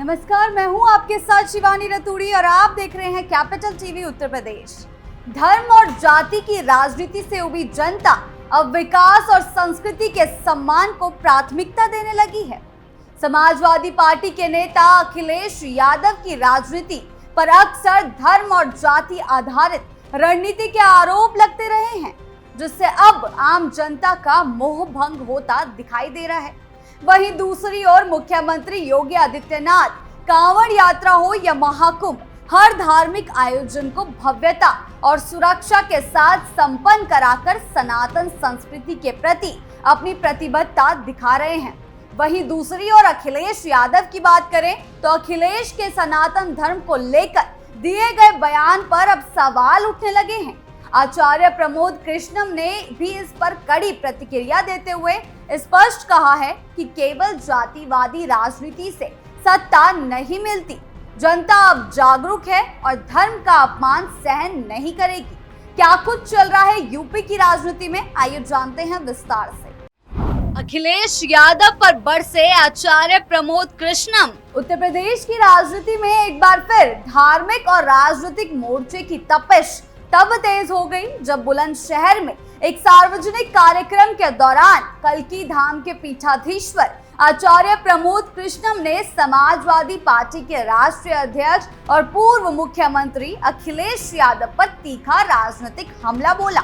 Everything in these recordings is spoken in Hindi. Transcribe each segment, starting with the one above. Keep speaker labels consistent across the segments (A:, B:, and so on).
A: नमस्कार, मैं हूं आपके साथ शिवानी रतूड़ी और आप देख रहे हैं कैपिटल टीवी उत्तर प्रदेश। धर्म और जाति की राजनीति से उबी जनता अब विकास और संस्कृति के सम्मान को प्राथमिकता देने लगी है। समाजवादी पार्टी के नेता अखिलेश यादव की राजनीति पर अक्सर धर्म और जाति आधारित रणनीति के आरोप लगते रहे हैं, जिससे अब आम जनता का मोह भंग होता दिखाई दे रहा है। वहीं दूसरी ओर मुख्यमंत्री योगी आदित्यनाथ कांवड़ यात्रा हो या महाकुंभ, हर धार्मिक आयोजन को भव्यता और सुरक्षा के साथ संपन्न कराकर सनातन संस्कृति के प्रति अपनी प्रतिबद्धता दिखा रहे हैं। वहीं दूसरी ओर अखिलेश यादव की बात करें तो अखिलेश के सनातन धर्म को लेकर दिए गए बयान पर अब सवाल उठने लगे हैं। आचार्य प्रमोद कृष्णम ने भी इस पर कड़ी प्रतिक्रिया देते हुए स्पष्ट कहा है कि केवल जातिवादी राजनीति से सत्ता नहीं मिलती। जनता अब जागरूक है और धर्म का अपमान सहन नहीं करेगी। क्या कुछ चल रहा है यूपी की राजनीति में, आइए जानते हैं विस्तार से। अखिलेश यादव पर बरसे आचार्य प्रमोद कृष्णम। उत्तर प्रदेश की राजनीति में एक बार फिर धार्मिक और राजनीतिक मोर्चे की तपिश तब तेज हो गई जब बुलंदशहर में एक सार्वजनिक कार्यक्रम के दौरान कल्की धाम के पीठाधीश्वर आचार्य प्रमोद कृष्णम ने समाजवादी पार्टी के राष्ट्रीय अध्यक्ष और पूर्व मुख्यमंत्री अखिलेश यादव पर तीखा राजनीतिक हमला बोला।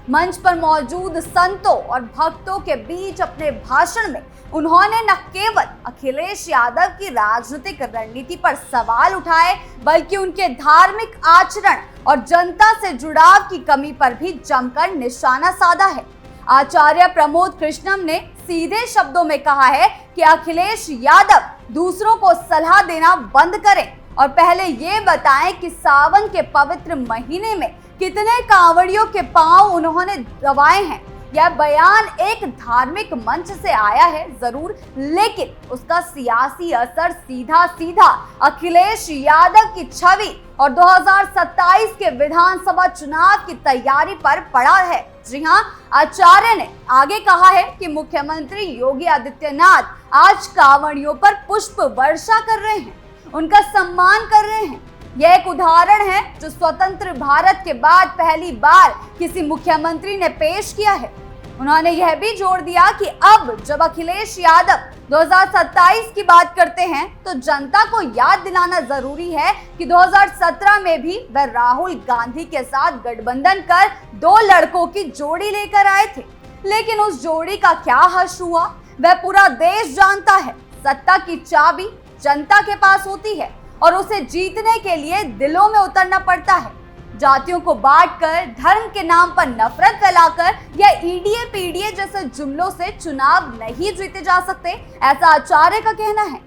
A: मंच पर मौजूद संतों और भक्तों के बीच अपने भाषण में उन्होंने न केवल अखिलेश यादव की राजनीतिक रणनीति पर सवाल उठाए, बल्कि उनके धार्मिक आचरण और जनता से जुड़ाव की कमी पर भी जमकर निशाना साधा है। आचार्य प्रमोद कृष्णम ने सीधे शब्दों में कहा है कि अखिलेश यादव दूसरों को सलाह देना बंद करें और पहले ये बताएं कि सावन के पवित्र महीने में कितने कांवड़ियों के पांव उन्होंने दबाए हैं। यह बयान एक धार्मिक मंच से आया है जरूर, लेकिन उसका सियासी असर सीधा सीधा अखिलेश यादव की छवि और 2027 के विधानसभा चुनाव की तैयारी पर पड़ा है। जी हां, आचार्य ने आगे कहा है कि मुख्यमंत्री योगी आदित्यनाथ आज कांवड़ियों पर पुष्प वर्षा कर रहे हैं, उनका सम्मान कर रहे हैं। यह एक उदाहरण है जो स्वतंत्र भारत के बाद पहली बार किसी मुख्यमंत्री ने पेश किया है। उन्होंने यह भी जोड़ दिया कि अब जब अखिलेश यादव 2027 की बात करते हैं तो जनता को याद दिलाना जरूरी है कि 2017 में भी वह राहुल गांधी के साथ गठबंधन कर 2 लड़कों की जोड़ी लेकर आए थे, लेकिन उस जोड़ी का क्या हश्र हुआ वह पूरा देश जानता है। सत्ता की चाबी जनता के पास होती है और उसे जीतने के लिए दिलों में उतरना पड़ता है। जातियों को बांटकर, धर्म के नाम पर नफरत फैलाकर या ईडीए पीडीए जैसे जुमलों से चुनाव नहीं जीते जा सकते, ऐसा आचार्य का कहना है।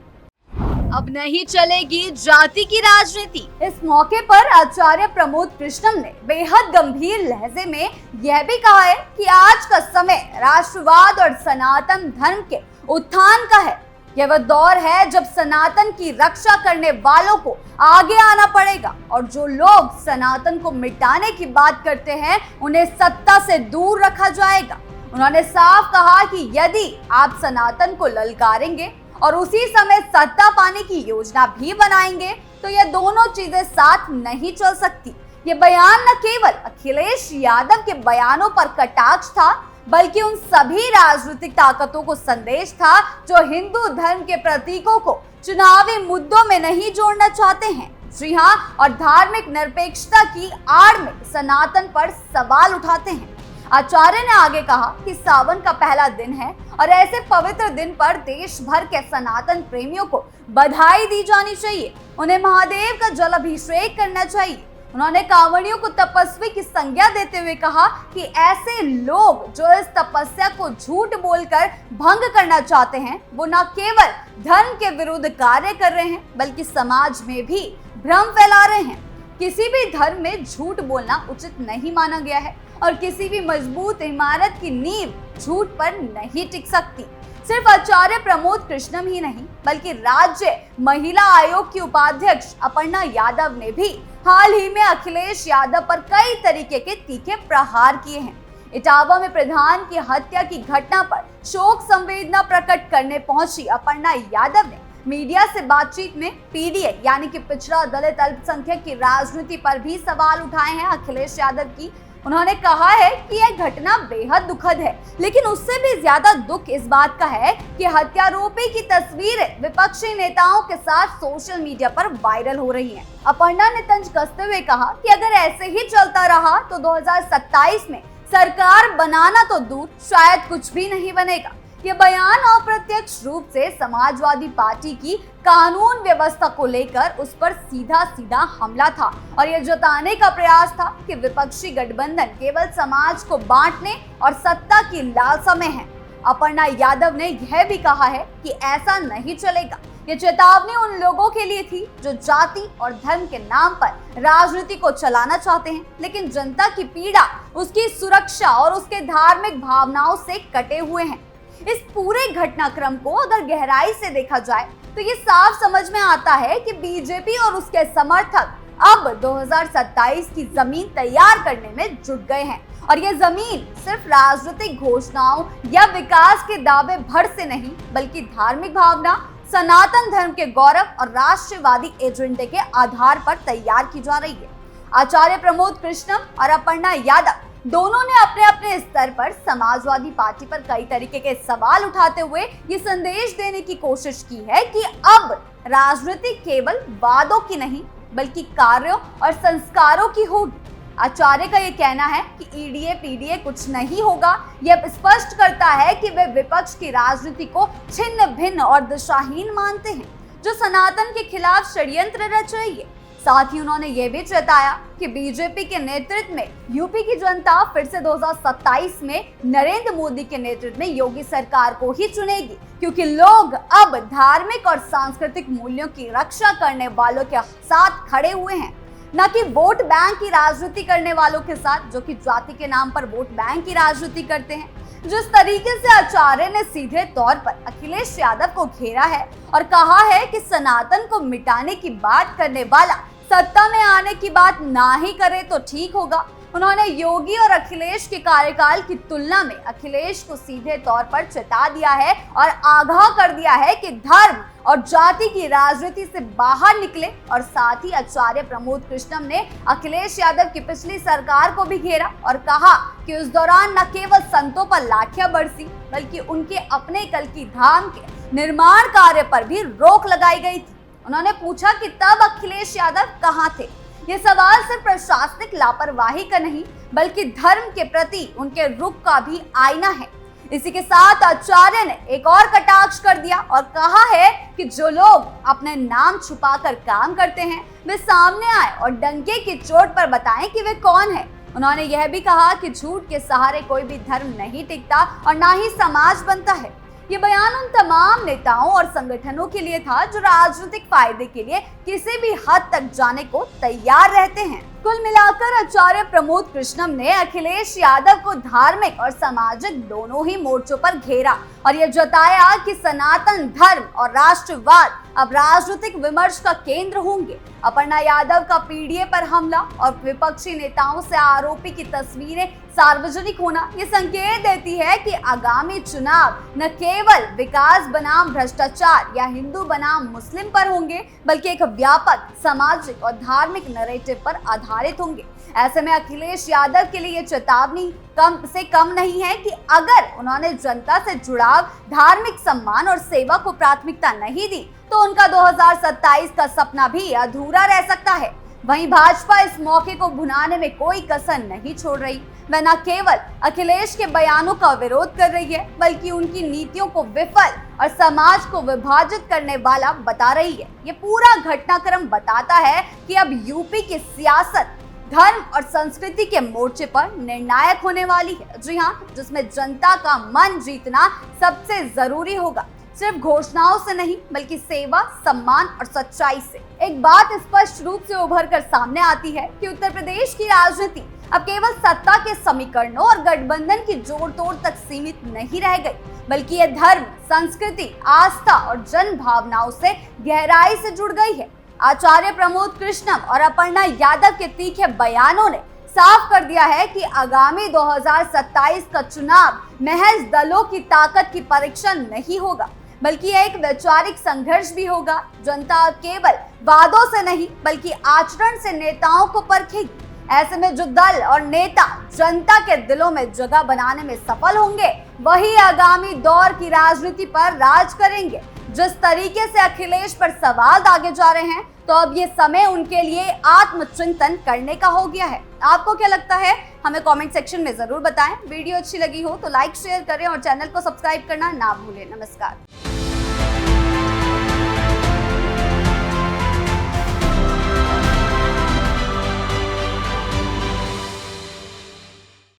A: अब नहीं चलेगी जाति की राजनीति। इस मौके पर आचार्य प्रमोद कृष्णम ने बेहद गंभीर लहजे में यह भी कहा है कि आज का समय राष्ट्रवाद और सनातन धर्म के उत्थान का है। यह वह दौर है जब सनातन की रक्षा करने वालों को आगे आना पड़ेगा और जो लोग सनातन को मिटाने की बात करते हैं उन्हें सत्ता से दूर रखा जाएगा। उन्होंने साफ कहा कि यदि आप सनातन को ललकारेंगे और उसी समय सत्ता पाने की योजना भी बनाएंगे तो ये दोनों चीजें साथ नहीं चल सकती। ये बयान न केवल अखिलेश यादव के बयानों पर कटाक्ष था, बल्कि उन सभी राजनीतिक ताकतों को संदेश था जो हिंदू धर्म के प्रतीकों को चुनावी मुद्दों में नहीं जोड़ना चाहते हैं। जी हां, और धार्मिक निरपेक्षता की आड़ में सनातन पर सवाल उठाते हैं। आचार्य ने आगे कहा कि सावन का पहला दिन है और ऐसे पवित्र दिन पर देश भर के सनातन प्रेमियों को बधाई दी जानी चाहिए। उन्हें महादेव का जल अभिषेक करना चाहिए। उन्होंने कांवड़ियों को तपस्वी की संज्ञा देते हुए कहा कि ऐसे लोग जो इस तपस्या को झूठ बोलकर भंग करना चाहते हैं, वो न केवल धर्म के विरुद्ध कार्य कर रहे हैं, बल्कि समाज में भी भ्रम फैला रहे हैं। किसी भी धर्म में झूठ बोलना उचित नहीं माना गया है और किसी भी मजबूत इमारत की नींव झूठ पर नहीं टिक सकती। सिर्फ आचार्य प्रमोद कृष्णम ही नहीं, बल्कि राज्य महिला आयोग की उपाध्यक्ष अपर्णा यादव ने भी हाल ही में अखिलेश यादव पर कई तरीके के तीखे प्रहार किए हैं। इटावा में प्रधान की हत्या की घटना पर शोक संवेदना प्रकट करने पहुंची अपर्णा यादव ने मीडिया से बातचीत में पीडीए यानी कि पिछड़ा दलित अल्पसंख्यक की राजनीति पर भी सवाल उठाए हैं अखिलेश यादव की। उन्होंने कहा है कि यह घटना बेहद दुखद है, लेकिन उससे भी ज्यादा दुख इस बात का है कि हत्यारोपी की तस्वीरें विपक्षी नेताओं के साथ सोशल मीडिया पर वायरल हो रही हैं। अपर्णा ने तंज कसते हुए कहा कि अगर ऐसे ही चलता रहा तो 2027 में सरकार बनाना तो दूर, शायद कुछ भी नहीं बनेगा। ये बयान अप्रत्यक्ष रूप से समाजवादी पार्टी की कानून व्यवस्था को लेकर उस पर सीधा सीधा हमला था और ये जताने का प्रयास था कि विपक्षी गठबंधन केवल समाज को बांटने और सत्ता की लालसा में है। अपर्णा यादव ने यह भी कहा है कि ऐसा नहीं चलेगा। ये चेतावनी उन लोगों के लिए थी जो जाति और धर्म के नाम पर राजनीति को चलाना चाहते हैं, लेकिन जनता की पीड़ा उसकी सुरक्षा और उसके धार्मिक भावनाओं से कटे हुए हैं। इस पूरे घटनाक्रम को अगर गहराई से देखा जाए तो ये साफ समझ में आता है कि बीजेपी और उसके समर्थक अब 2027 की जमीन तैयार करने में जुट गए हैं और ये जमीन सिर्फ राजनीतिक घोषणाओं या विकास के दावे भर से नहीं, बल्कि धार्मिक भावना, सनातन धर्म के गौरव और राष्ट्रवादी एजेंडे के आधार पर तैयार की जा रही है। आचार्य प्रमोद कृष्णम और अपर्णा यादव दोनों ने अपने अपने स्तर पर समाजवादी पार्टी पर कई तरीके के सवाल उठाते हुए ये संदेश देने की कोशिश की है कि अब राजनीति केवल वादों की नहीं, बल्कि कार्यों और संस्कारों की होगी। आचार्य का ये कहना है कि ईडीए पीडीए कुछ नहीं होगा। यह स्पष्ट करता है कि वे विपक्ष की राजनीति को छिन्न भिन्न और दिशाहीन मानते हैं, जो सनातन के खिलाफ षड्यंत्र रच रही है। साथ ही उन्होंने ये भी जताया कि बीजेपी के नेतृत्व में यूपी की जनता फिर से 2027 में नरेंद्र मोदी के नेतृत्व में योगी सरकार को ही चुनेगी, क्योंकि लोग अब धार्मिक और सांस्कृतिक मूल्यों की रक्षा करने वालों के साथ खड़े हुए हैं, न कि वोट बैंक की राजनीति करने वालों के साथ, जो कि जाति के नाम पर वोट बैंक की राजनीति करते हैं। जिस तरीके से आचार्य ने सीधे तौर पर अखिलेश यादव को घेरा है और कहा है कि सनातन को मिटाने की बात करने वाला सत्ता में आने की बात ना ही करे तो ठीक होगा। उन्होंने योगी और अखिलेश के कार्यकाल की तुलना में अखिलेश को सीधे तौर पर चेता दिया है और आगाह कर दिया है कि धर्म और जाति की राजनीति से बाहर निकले। और साथ ही आचार्य प्रमोद कृष्णम ने अखिलेश यादव की पिछली सरकार को भी घेरा और कहा कि उस दौरान न केवल संतों पर लाठियां बरसी, बल्कि उनके अपने कल की धाम के निर्माण कार्य पर भी रोक लगाई गई थी। उन्होंने पूछा कि तब अखिलेश यादव कहां थे। ये सवाल सिर्फ प्रशासनिक लापरवाही का नहीं, बल्कि धर्म के प्रति उनके रुख का भी आईना है। इसी के साथ आचार्य ने एक और कटाक्ष कर दिया और कहा है कि जो लोग अपने नाम छुपाकर काम करते हैं, वे सामने आए और डंके की चोट पर बताएं कि वे कौन है। उन्होंने यह भी कहा कि झूठ के सहारे कोई भी धर्म नहीं टिकता और ना ही समाज बनता है। ये बयान उन तमाम नेताओं और संगठनों के लिए था जो राजनीतिक फायदे के लिए किसी भी हद तक जाने को तैयार रहते हैं। कुल मिलाकर आचार्य प्रमोद कृष्णम ने अखिलेश यादव को धार्मिक और सामाजिक दोनों ही मोर्चों पर घेरा और यह जताया कि सनातन धर्म और राष्ट्रवाद अब राजनीतिक विमर्श का केंद्र होंगे। अपर्णा यादव का पीडीए पर हमला और विपक्षी नेताओं से आरोपी की तस्वीरें सार्वजनिक होना ये संकेत देती है कि आगामी चुनाव न केवल विकास बनाम भ्रष्टाचार या हिंदू बनाम मुस्लिम पर होंगे, बल्कि एक व्यापक सामाजिक और धार्मिक नैरेटिव पर आधारित होंगे। ऐसे में अखिलेश यादव के लिए चेतावनी कम से कम नहीं है कि अगर उन्होंने जनता से जुड़ाव, धार्मिक सम्मान और सेवा को प्राथमिकता नहीं दी तो उनका 2027 का सपना भी अधूरा रह सकता है। वहीं भाजपा इस मौके को भुनाने में कोई कसर नहीं छोड़ रही। वह न केवल अखिलेश के बयानों का विरोध कर रही है, बल्कि उनकी नीतियों को विफल और समाज को विभाजित करने वाला बता रही है। ये पूरा घटनाक्रम बताता है कि अब यूपी की सियासत धर्म और संस्कृति के मोर्चे पर निर्णायक होने वाली है। जी हाँ, जिसमें जनता का मन जीतना सबसे जरूरी होगा, सिर्फ घोषणाओं से नहीं, बल्कि सेवा, सम्मान और सच्चाई से। एक बात स्पष्ट रूप से उभर कर सामने आती है कि उत्तर प्रदेश की राजनीति अब केवल सत्ता के समीकरणों और गठबंधन की जोड़ तोड़ तक सीमित नहीं रह गई, बल्कि ये धर्म, संस्कृति, आस्था और जन भावनाओं से गहराई से जुड़ गई है। आचार्य प्रमोद कृष्णम और अपर्णा यादव के तीखे बयानों ने साफ कर दिया है कि आगामी 2027 का चुनाव महज दलों की ताकत की परीक्षा नहीं होगा, बल्कि यह एक वैचारिक संघर्ष भी होगा। जनता केवल वादों से नहीं बल्कि आचरण से नेताओं को परखेगी। ऐसे में जो दल और नेता जनता के दिलों में जगह बनाने में सफल होंगे, वही आगामी दौर की राजनीति पर राज करेंगे। जिस तरीके से अखिलेश पर सवाल दागे जा रहे हैं, तो अब ये समय उनके लिए आत्मचिंतन करने का हो गया है। आपको क्या लगता है, हमें कमेंट सेक्शन में जरूर बताएं। वीडियो अच्छी लगी हो तो लाइक शेयर करें और चैनल को सब्सक्राइब करना ना भूलें। नमस्कार।